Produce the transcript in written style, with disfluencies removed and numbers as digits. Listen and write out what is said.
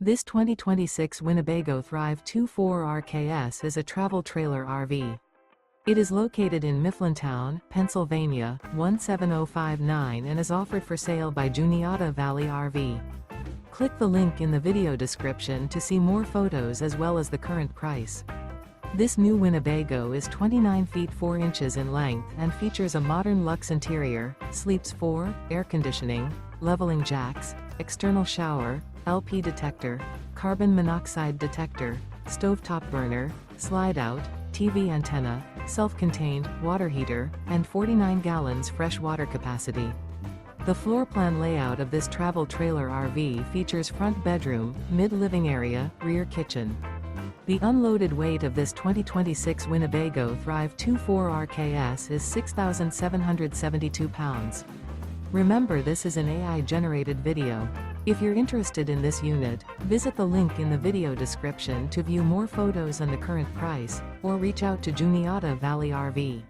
This 2026 Winnebago Thrive 24 RKS is a travel trailer RV. It is located in Mifflintown, Pennsylvania, 17059 and is offered for sale by Juniata Valley RV. Click the link in the video description to see more photos as well as the current price. This new Winnebago is 29 feet 4 inches in length and features a modern luxe interior, sleeps 4, air conditioning, leveling jacks, external shower, LP detector, carbon monoxide detector, stovetop burner, slide-out, TV antenna, self-contained water heater, and 49 gallons fresh water capacity. The floor plan layout of this travel trailer RV features front bedroom, mid-living area, rear kitchen. The unloaded weight of this 2026 Winnebago Thrive 24 RKS is 6,772 pounds. Remember, this is an AI-generated video. If you're interested in this unit, visit the link in the video description to view more photos and the current price, or reach out to Juniata Valley RV.